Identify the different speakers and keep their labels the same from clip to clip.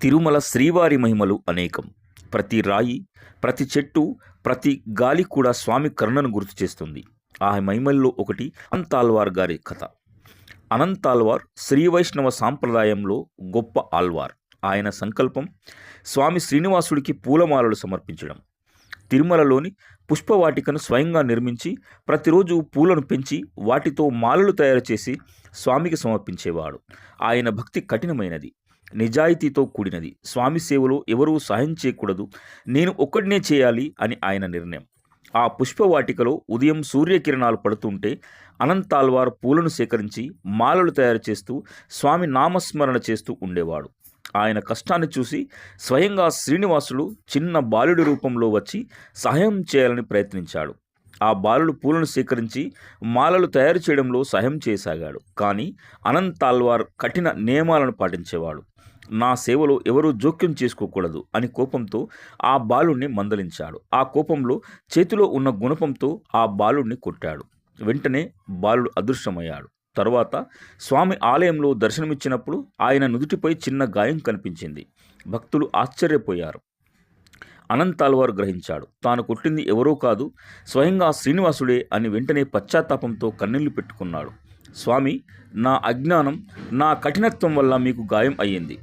Speaker 1: తిరుమల శ్రీవారి మహిమలు అనేకం. ప్రతి రాయి, ప్రతి చెట్టు, ప్రతి గాలి కూడా స్వామి కరుణను గుర్తు చేస్తుంది. ఆ మహిమల్లో ఒకటి అనంతాళ్వార్ గారి కథ. అనంతాళ్వార్ శ్రీ వైష్ణవ సాంప్రదాయంలో గొప్ప ఆళ్వార్. ఆయన సంకల్పం స్వామి శ్రీనివాసుడికి పూలమాలలు సమర్పించడం. తిరుమలలోని పుష్పవాటికను స్వయంగా నిర్మించి ప్రతిరోజు పూలను పెంచి వాటితో మాలలు తయారు చేసి స్వామికి సమర్పించేవాడు. ఆయన భక్తి కఠినమైనది, నిజాయితీతో కూడినది. స్వామి సేవలో ఎవరూ సహాయం చేయకూడదు, నేను ఒక్కడినే చేయాలి అని ఆయన నిర్ణయం. ఆ పుష్పవాటికలో ఉదయం సూర్యకిరణాలు పడుతుంటే అనంతాళ్వార్ పూలను సేకరించి మాలలు తయారు చేస్తూ స్వామి నామస్మరణ చేస్తూ ఉండేవాడు. ఆయన కష్టాన్ని చూసి స్వయంగా శ్రీనివాసుడు చిన్న బాలుడి రూపంలో వచ్చి సహాయం చేయాలని ప్రయత్నించాడు. ఆ బాలుడు పూలను సేకరించి మాలలు తయారు చేయడంలో సహాయం చేయసాగాడు. కానీ అనంతాళ్వార్ కఠిన నియమాలను పాటించేవాడు. నా సేవలో ఎవరూ జోక్యం చేసుకోకూడదు అని కోపంతో ఆ బాలుణ్ణి మందలించాడు. ఆ కోపంలో చేతిలో ఉన్న గుణపంతో ఆ బాలుణ్ణి కొట్టాడు. వెంటనే బాలుడు అదృశ్యమయ్యాడు. తరువాత స్వామి ఆలయంలో దర్శనమిచ్చినప్పుడు ఆయన నుదుటిపై చిన్న గాయం కనిపించింది. భక్తులు ఆశ్చర్యపోయారు. అనంతాళ్వార్ గ్రహించాడు, తాను కొట్టింది ఎవరో కాదు, స్వయంగా శ్రీనివాసుడే అని. వెంటనే పశ్చాత్తాపంతో కన్నీళ్లు పెట్టుకున్నాడు. స్వామి, నా అజ్ఞానం, నా కఠినత్వం వల్ల మీకు గాయం అయ్యింది,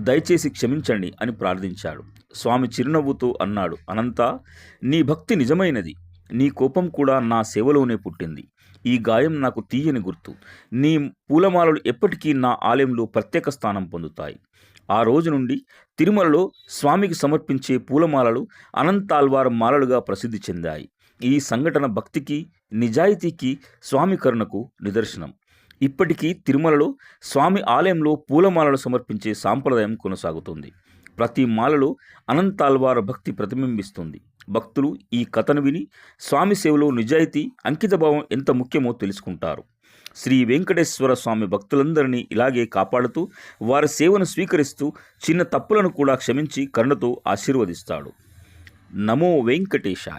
Speaker 1: దయచేసి క్షమించండి అని ప్రార్థించాడు. స్వామి చిరునవ్వుతో అన్నాడు, అనంతా, నీ భక్తి నిజమైనది, నీ కోపం కూడా నా సేవలోనే పుట్టింది. ఈ గాయం నాకు తీయని గుర్తు. నీ పూలమాలలు ఎప్పటికీ నా ఆలయంలో ప్రత్యేక స్థానం పొందుతాయి. ఆ రోజు నుండి తిరుమలలో స్వామికి సమర్పించే పూలమాలలు అనంతాళ్వార్ మాలలుగా ప్రసిద్ధి చెందాయి. ఈ సంఘటన భక్తికి, నిజాయితీకి, స్వామి కరుణకు నిదర్శనం. ఇప్పటికీ తిరుమలలో స్వామి ఆలయంలో పూలమాలలు సమర్పించే సాంప్రదాయం కొనసాగుతుంది. ప్రతి మాలలో అనంతాళ్వార్ భక్తి ప్రతిబింబిస్తుంది. భక్తులు ఈ కథను విని స్వామి సేవలో నిజాయితీ, అంకితభావం ఎంత ముఖ్యమో తెలుసుకుంటారు. శ్రీ వెంకటేశ్వర స్వామి భక్తులందరినీ ఇలాగే కాపాడుతూ వారి సేవను స్వీకరిస్తూ చిన్న తప్పులను కూడా క్షమించి కరుణతో ఆశీర్వదిస్తాడు. నమో వెంకటేశాయ.